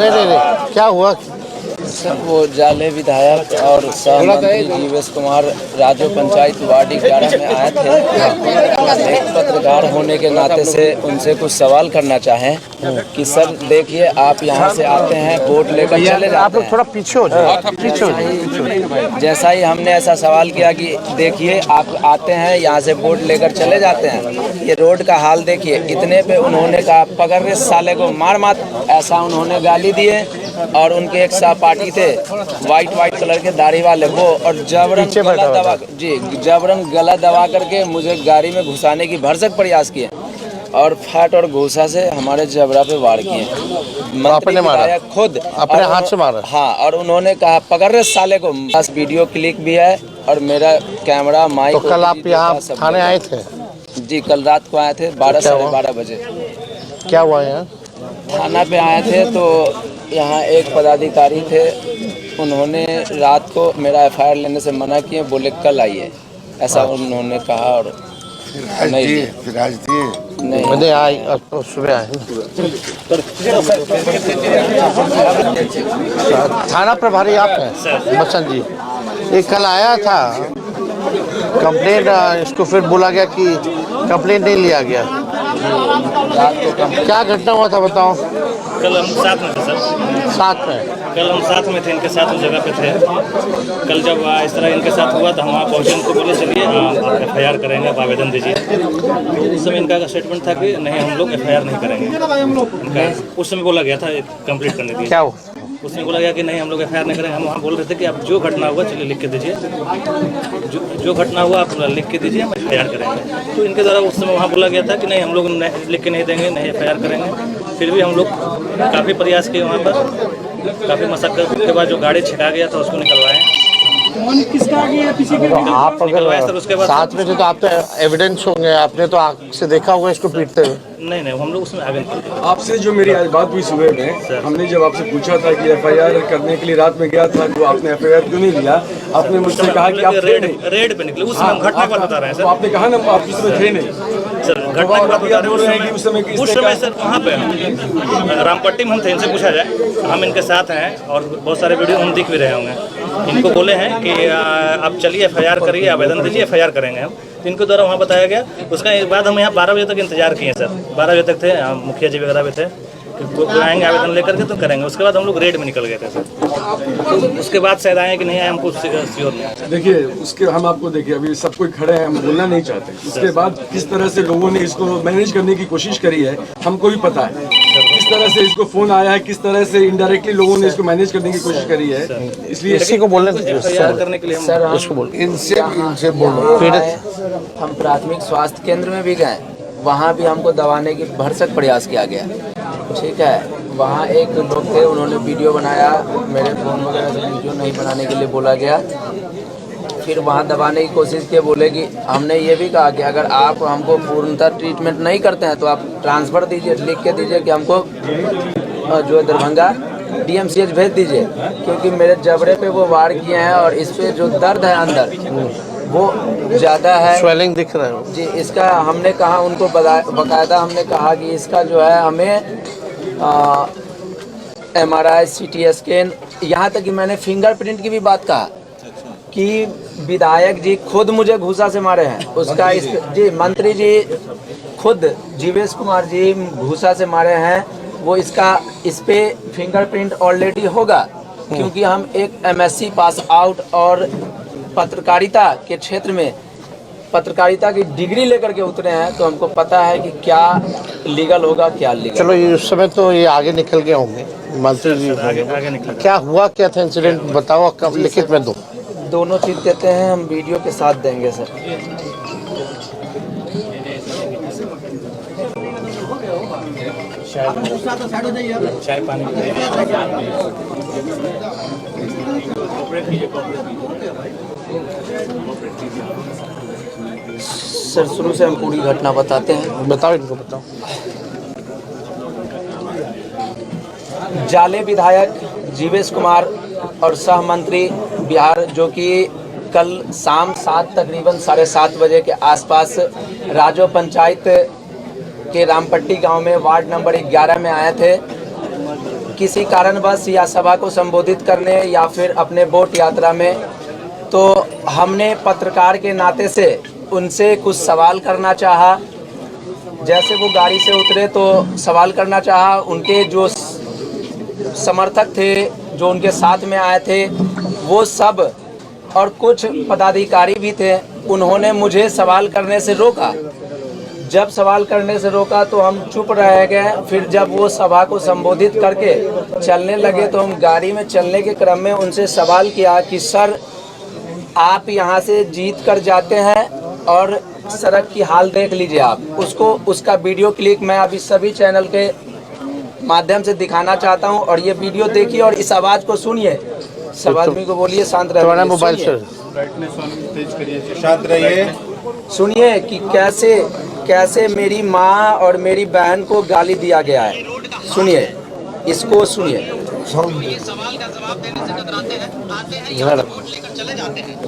नहीं, क्या हुआ? सर वो जाले विधायक और सहमंत्री जीवेश कुमार राजो पंचायत वार्ड 11 में आए थे। एक पत्रकार होने के नाते से उनसे कुछ सवाल करना चाहें कि सर देखिए, आप यहाँ से आते हैं, वोट लेकर चले जाते हैं। आप लोग थोड़ा पीछे हो जाए। जैसा ही हमने ऐसा सवाल किया कि देखिए, आप आते हैं यहाँ से वोट लेकर चले जाते हैं, ये रोड का हाल देखिए। इतने पे उन्होंने कहा पकड़ रहे साले को मार मत, ऐसा उन्होंने गाली दिए। और उनके एक सहपाठी थे वाइट कलर के दाढ़ी वाले, वो और जबरन गला दबा करके मुझे गाड़ी में घुसाने की भरसक प्रयास किए और फैट और घूसा से हमारे जबरा पे वार किए। आपने मारा? खुद अपने हाथ से मारा? हाँ, और उन्होंने कहा पकड़ रहे साले को। बस वीडियो क्लिक भी है और मेरा कैमरा माइक। तो कल आप यहाँ थाने आए थे? जी, कल रात को आए थे 12 साढ़े 12 बजे। क्या हुआ यहाँ? थाना पे आए थे तो यहाँ एक पदाधिकारी थे, उन्होंने रात को मेरा एफआईआर लेने से मना किए, बोले कल आइए, ऐसा उन्होंने कहा। और नहीं मैंने आई सुबह आए। थाना प्रभारी आप हैं बच्चन जी? ये कल आया था कंप्लेंट, इसको फिर बोला गया कि कंप्लेंट नहीं लिया गया। क्या घटना हुआ था बताओ? कल हम साथ में थे सर। साथ में? कल हम साथ में थे, इनके साथ उस जगह पे थे। कल जब इस तरह इनके साथ हुआ तो हम वहाँ पहुँचे, उनको बोले चलिए आप एफआईआर करेंगे, आप आवेदन दीजिए। उस समय इनका स्टेटमेंट था कि नहीं, हम लोग एफआईआर नहीं करेंगे। इनका उस समय बोला गया था कंप्लीट करने दिया। क्या हुआ? उसने बोला गया कि नहीं, हम लोग एफआईआर नहीं करेंगे। हम वहाँ बोल रहे थे कि आप जो घटना हुआ चलिए लिख के दीजिए, जो घटना हुआ आप लिख के दीजिए, हम एफआईआर करेंगे। तो इनके द्वारा उस समय वहाँ बोला गया था कि नहीं, हम लोग लिख के नहीं देंगे, नहीं एफआईआर करेंगे। फिर भी हम लोग काफ़ी प्रयास किए, वहाँ पर काफ़ी मशक्कत के बाद जो गाड़ी छिका गया था उसको निकलवाएं। किसका आगे या पीछे के? आप अगर उसके बाद साथ में थे तो आप तो एविडेंस होंगे, आपने तो आँख से देखा होगा इसको पीटते हुए। नहीं, हम लोग उसमें आगे। आपसे जो मेरी आज बात हुई सुबह में, हमने जब आपसे पूछा था कि एफआईआर करने के लिए रात में गया था, तो आपने एफआईआर क्यों नहीं लिया? आपने मुझसे कहा कि आप रेड पे निकले। उस समय हम घटना को बता रहे हैं सर। तो आपने कहा ना आप उस समय थे नहीं सर, घटना को बता रहे हैं। उस समय सर वहाँ पे रामपट्टी में हम थे। इनसे पूछा जाए, हम इनके साथ हैं और बहुत सारे वीडियो हम दिख भी रहे होंगे। इनको बोले हैं कि आप चलिए एफआईआर करिए, आवेदन दीजिए, एफआईआर करेंगे हम। तो इनको द्वारा वहाँ बताया गया। उसका एक बाद हम यहाँ 12 बजे तक इंतजार किए सर। 12 बजे तक थे, मुखिया जी वगैरह भी थे कि आएंगे आवेदन लेकर के तो करेंगे। उसके बाद हम लोग रेड में निकल गए थे सर। तो उसके बाद शायद आए कि नहीं आए, हमको श्योर नहीं। देखिए, उसके हम आपको देखिए अभी सब कोई खड़े हैं, हम बोलना नहीं चाहते। उसके बाद किस तरह से लोगों ने इसको मैनेज करने की कोशिश करी है हमको भी पता है। किस तरह से इसको फोन आया है, किस तरह से इनडायरेक्टली लोगों ने इसको मैनेज करने की कोशिश करी है। इसलिए इसी को बोलने करने के लिए हम इनसे बोलो। हम प्राथमिक स्वास्थ्य केंद्र में भी गए, वहाँ भी हमको दबाने की भरसक प्रयास किया गया। ठीक है, वहाँ एक लोग थे, उन्होंने वीडियो बनाया, मेरे फ़ोन वगैरह से वीडियो नहीं बनाने के लिए बोला गया। फिर वहाँ दबाने की कोशिश की, बोले कि हमने ये भी कहा कि अगर आप हमको पूर्णतः ट्रीटमेंट नहीं करते हैं तो आप ट्रांसफ़र दीजिए, लिख के दीजिए कि हमको जो है दरभंगा DMCH भेज दीजिए, क्योंकि मेरे जबड़े पे वो वार किए हैं और इस पर जो दर्द है अंदर वो ज़्यादा है, स्वेलिंग दिख रहा है जी। इसका हमने कहा, उनको बाकायदा हमने कहा कि इसका जो है हमें MRI CT स्कैन, यहाँ तक कि मैंने फिंगरप्रिंट की भी बात कहा कि विधायक जी खुद मुझे घूसा से मारे हैं। उसका जी मंत्री जी खुद जीवेश कुमार जी घूसा से मारे हैं। वो इस पे फिंगरप्रिंट ऑलरेडी होगा, क्योंकि हम एक MSc पास आउट और पत्रकारिता के क्षेत्र में पत्रकारिता की डिग्री लेकर के उतरे हैं, तो हमको पता है कि क्या लीगल होगा, क्या लीगल। चलो, ये उस समय तो ये आगे निकल गए होंगे मंत्री जी। आगे निकल। क्या हुआ, क्या था इंसिडेंट बताओ, कब लिखित में दो। दोनों चीज़ देते हैं, हम वीडियो के साथ देंगे सर। चाय पानी सर, शुरू से हम पूरी घटना बताते हैं। बताओ, इनको बताओ। जाले विधायक जीवेश कुमार और सह मंत्री बिहार, जो कि कल शाम तकरीबन 7:30 बजे के आसपास राजो पंचायत के रामपट्टी गांव में वार्ड नंबर 11 में आए थे किसी कारणवश या सभा को संबोधित करने या फिर अपने बोट यात्रा में, तो हमने पत्रकार के नाते से उनसे कुछ सवाल करना चाहा। जैसे वो गाड़ी से उतरे तो सवाल करना चाहा। उनके जो समर्थक थे, जो उनके साथ में आए थे, वो सब और कुछ पदाधिकारी भी थे, उन्होंने मुझे सवाल करने से रोका। जब सवाल करने से रोका तो हम चुप रह गए। फिर जब वो सभा को संबोधित करके चलने लगे तो हम गाड़ी में चलने के क्रम में उनसे सवाल किया कि सर, आप यहाँ से जीत कर जाते हैं और सड़क की हाल देख लीजिए आप। उसका वीडियो क्लिप मैं अभी सभी चैनल के माध्यम से दिखाना चाहता हूँ, और ये वीडियो देखिए और इस आवाज़ को सुनिए। सब आदमी को बोलिए शांत रहिए, मोबाइल से शांत रहिए, सुनिए कि कैसे मेरी माँ और मेरी बहन को गाली दिया गया है। सुनिए, इसको सुनिए। सवाल का जवाब देने से कतराते हैं, आते हैं यहाँ से वोट लेकर चले जाते हैं।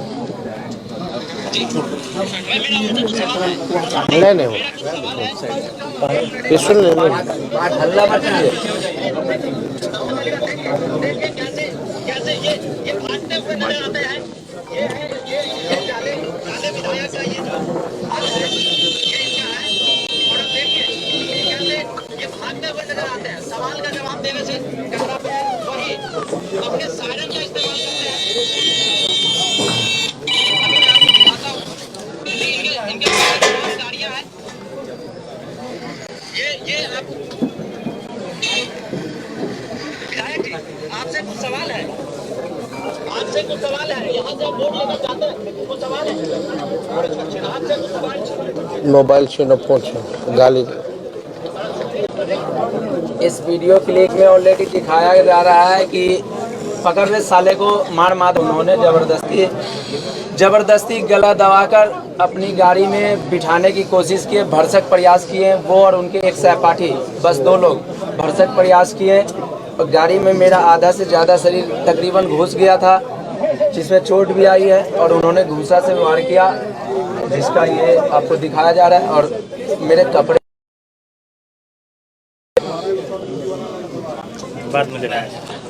नहीं ये सुन ले। हल्ला मत कीजिए। कैसे ये भागते हुए नजर आते हैं। ये काले विधायक का ये जो ये इनका है, और अब देखिए कैसे ये भागते हुए नजर आते हैं। सवाल का जवाब देने से कतराते हैं, वही अपने सायरन का इस्तेमाल करते हैं। इनके पास गाड़ियां हैं। ये आप विधायक जी, आपसे कुछ सवाल है। यहाँ से वोट लेकर जाते हैं, कुछ सवाल है आपसे, कुछ सवाल। मोबाइल छीनो, फोन छीनो, गाली। इस वीडियो क्लिप में ऑलरेडी दिखाया जा रहा है कि पकड़ रहे साले को मार उन्होंने जबरदस्ती गला दबाकर अपनी गाड़ी में बिठाने की कोशिश किए, भरसक प्रयास किए। वो और उनके एक सहपाठी, बस 2 लोग भरसक प्रयास किए। और गाड़ी में मेरा आधा से ज़्यादा शरीर तकरीबन घुस गया था, जिसमें चोट भी आई है, और उन्होंने घूंसा से वार किया, जिसका ये आपको दिखाया जा रहा है। और मेरे कपड़े बात मुझे ना।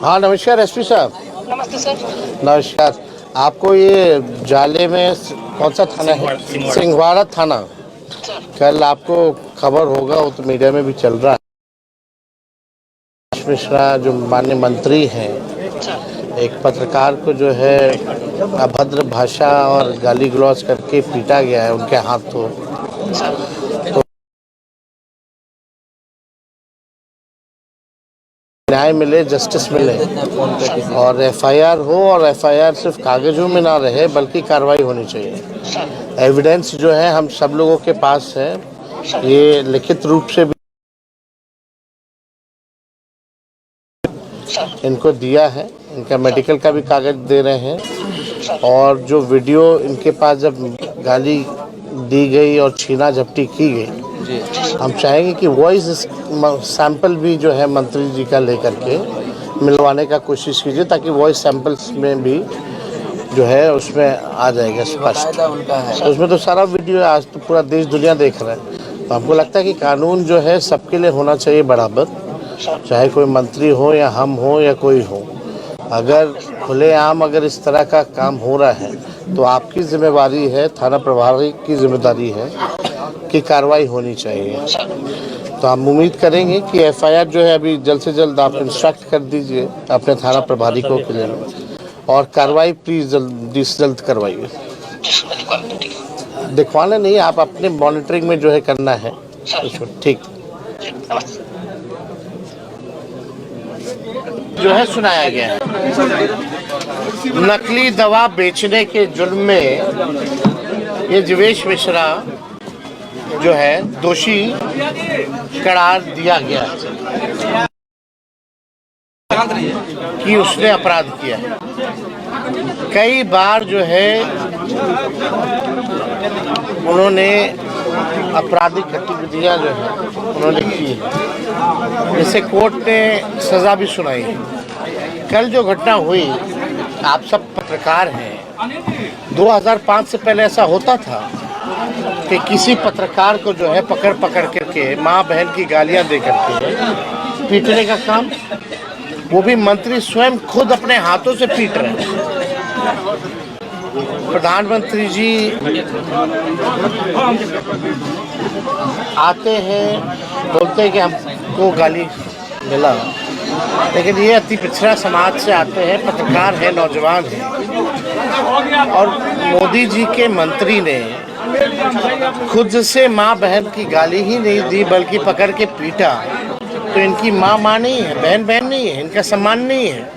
हाँ नमस्कार एसपी साहब। नमस्ते सर। नमस्कार। आपको ये जाले में कौन सा थाना है? सिंहवाड़ा थाना। कल आपको खबर होगा, वो तो मीडिया में भी चल रहा है, मिश्रा जो माननीय मंत्री हैं, एक पत्रकार को जो है अभद्र भाषा और गाली गलौज करके पीटा गया है उनके हाथों। तो न्याय मिले, जस्टिस मिले, और एफआईआर हो, और एफआईआर सिर्फ कागजों में ना रहे बल्कि कार्रवाई होनी चाहिए। एविडेंस जो है हम सब लोगों के पास है, ये लिखित रूप से भी इनको दिया है, इनका मेडिकल का भी कागज दे रहे हैं। और जो वीडियो इनके पास जब गाली दी गई और छीना झपटी की गई, हम चाहेंगे कि वॉइस सैंपल भी जो है मंत्री जी का लेकर के मिलवाने का कोशिश कीजिए, ताकि वॉइस सैंपल्स में भी जो है उसमें आ जाएगा स्पष्ट। उसमें तो सारा वीडियो आज तो पूरा देश दुनिया देख रहा है। तो हमको लगता है कि कानून जो है सबके लिए होना चाहिए बराबर, चाहे कोई मंत्री हो या हम हो या कोई हो। अगर खुलेआम अगर इस तरह का काम हो रहा है तो आपकी जिम्मेवारी है, थाना प्रभारी की जिम्मेदारी है कि कार्रवाई होनी चाहिए। तो हम उम्मीद करेंगे कि एफआईआर जो है अभी जल्द से जल्द आप इंस्ट्रक्ट कर दीजिए अपने थाना प्रभारी को क्लियर, और कार्रवाई प्लीज जल्द से जल्द करवाइए। दिखवाना नहीं, आप अपने मॉनिटरिंग में जो है करना है। ठीक जो है सुनाया गया है। नकली दवा बेचने के जुर्म में ये जीवेश मिश्रा जो है दोषी करार दिया गया कि उसने अपराध किया है। कई बार जो है उन्होंने आपराधिक गतिविधियां जो है उन्होंने की है, जिसे कोर्ट ने सजा भी सुनाई है। कल जो घटना हुई, आप सब पत्रकार हैं, 2005 से पहले ऐसा होता था कि किसी पत्रकार को जो है पकड़ करके माँ बहन की गालियां दे करके पीटने का काम वो भी मंत्री स्वयं खुद अपने हाथों से पीट रहे हैं। प्रधानमंत्री जी आते हैं, बोलते हैं कि हमको गाली मिला, लेकिन ये अति पिछड़ा समाज से आते हैं, पत्रकार हैं, नौजवान हैं, और मोदी जी के मंत्री ने खुद से माँ बहन की गाली ही नहीं दी बल्कि पकड़ के पीटा। तो इनकी माँ नहीं है, बहन नहीं है, इनका सम्मान नहीं है।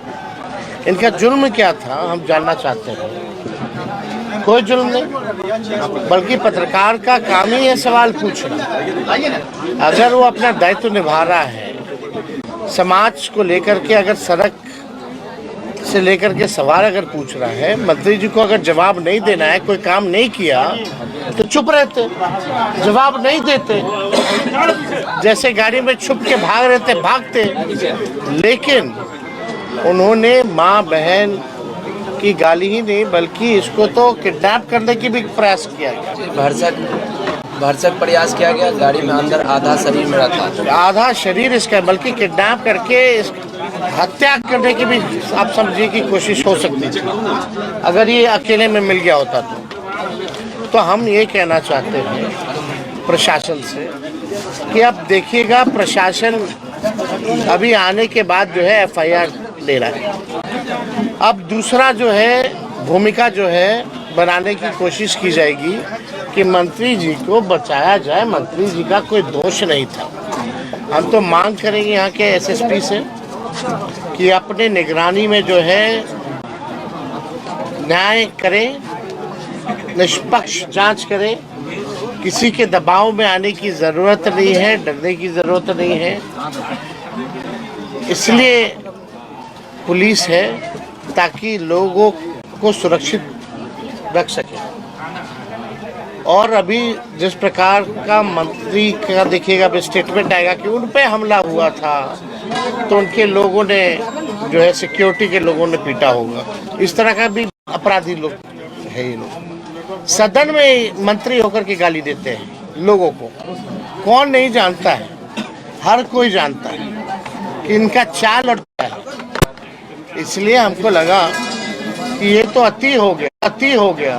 इनका जुल्म क्या था हम जानना चाहते हैं। कोई जुल्म नहीं, बल्कि पत्रकार का काम ही है सवाल पूछना। अगर वो अपना दायित्व निभा रहा है, समाज को लेकर के अगर सड़क से लेकर के सवाल अगर पूछ रहा है, मंत्री जी को अगर जवाब नहीं देना है, कोई काम नहीं किया तो चुप रहते, जवाब नहीं देते, जैसे गाड़ी में छुप के भाग रहते भागते। लेकिन उन्होंने माँ बहन की गाली ही नहीं बल्कि इसको तो किडनैप करने की भी प्रयास किया गया, भरसक प्रयास किया गया। गाड़ी में अंदर आधा शरीर मेरा था, आधा शरीर इसका, बल्कि किडनैप करके हत्या करने की भी आप समझिए कि कोशिश हो सकती थी अगर ये अकेले में मिल गया होता तो हम ये कहना चाहते हैं प्रशासन से कि अब देखिएगा, प्रशासन अभी आने के बाद जो है FIR ले रहा है। अब दूसरा जो है भूमिका जो है बनाने की कोशिश की जाएगी कि मंत्री जी को बचाया जाए। मंत्री जी का कोई दोष नहीं था। हम तो मांग करेंगे यहाँ के SSP से कि अपने निगरानी में जो है न्याय करें, निष्पक्ष जांच करें, किसी के दबाव में आने की ज़रूरत नहीं है, डरने की ज़रूरत नहीं है। इसलिए पुलिस है ताकि लोगों को सुरक्षित रख सके। और अभी जिस प्रकार का मंत्री का देखिएगा स्टेटमेंट आएगा कि उन पे हमला हुआ था तो उनके लोगों ने जो है सिक्योरिटी के लोगों ने पीटा होगा, इस तरह का भी अपराधी लोग है। ये लोग सदन में मंत्री होकर के गाली देते हैं लोगों को, कौन नहीं जानता है, हर कोई जानता है कि इनका चाल और है। इसलिए हमको लगा कि ये तो अति हो गया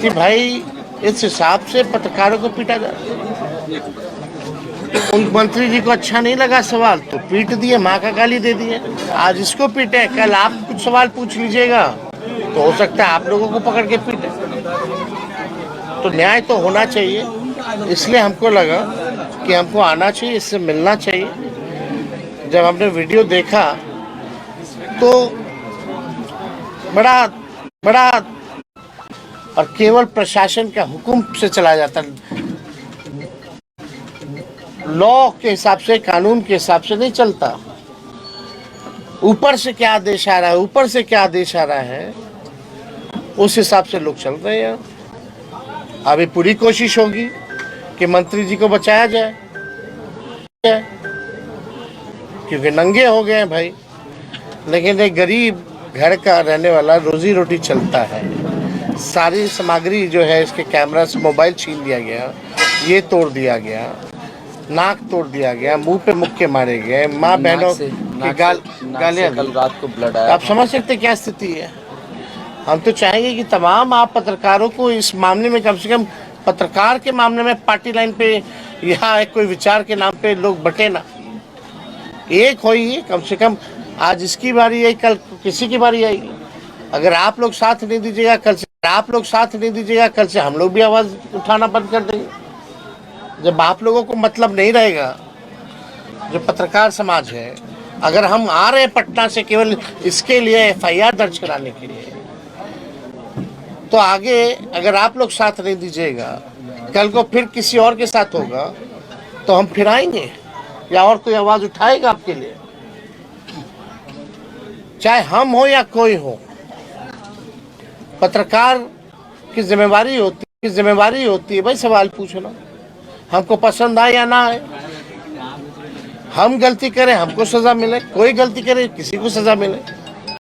कि भाई इस हिसाब से पत्रकारों को पीटा जाए। उन मंत्री जी को अच्छा नहीं लगा सवाल तो पीट दिए, माँ का गाली दे दिए। आज इसको पीटे, कल आप कुछ सवाल पूछ लीजिएगा तो हो सकता है आप लोगों को पकड़ के पीटे। तो न्याय तो होना चाहिए। इसलिए हमको लगा कि हमको आना चाहिए, इससे मिलना चाहिए। जब हमने वीडियो देखा तो बड़ा और केवल प्रशासन का हुक्म से चला जाता, लॉ के हिसाब से, कानून के हिसाब से नहीं चलता। ऊपर से क्या आदेश आ रहा है, उस हिसाब से लोग चल रहे हैं। अभी पूरी कोशिश होगी कि मंत्री जी को बचाया जाए, क्योंकि नंगे हो गए हैं भाई। लेकिन एक गरीब घर का रहने वाला, रोजी रोटी चलता है, सारी सामग्री जो है इसके कैमरा से, मोबाइल छीन लिया गया, ये तोड़ दिया गया, नाक तोड़ दिया गया, मुंह पे मुक्के मारे गए, माँ बहनों की गालियाँ। कल रात को ब्लड आया। आप समझ सकते क्या स्थिति है। हम तो चाहेंगे कि तमाम आप पत्रकारों को इस मामले में, कम से कम पत्रकार के मामले में पार्टी लाइन पे या कोई विचार के नाम पे लोग बटे ना, एक होइए कम से कम। आज इसकी बारी है, कल किसी की बारी आएगी। अगर आप लोग साथ नहीं दीजिएगा, कल से हम लोग भी आवाज़ उठाना बंद कर देंगे। जब आप लोगों को मतलब नहीं रहेगा, जो पत्रकार समाज है, अगर हम आ रहे हैं पटना से केवल इसके लिए FIR दर्ज कराने के लिए, तो आगे अगर आप लोग साथ नहीं दीजिएगा, कल को फिर किसी और के साथ होगा तो हम फिर आएंगे या और कोई आवाज़ उठाएगा आपके लिए, चाहे हम हो या कोई हो। पत्रकार की जिम्मेवारी होती है भाई सवाल पूछना, हमको पसंद आए या ना आए। हम गलती करें हमको सज़ा मिले, कोई गलती करे किसी को सज़ा मिले।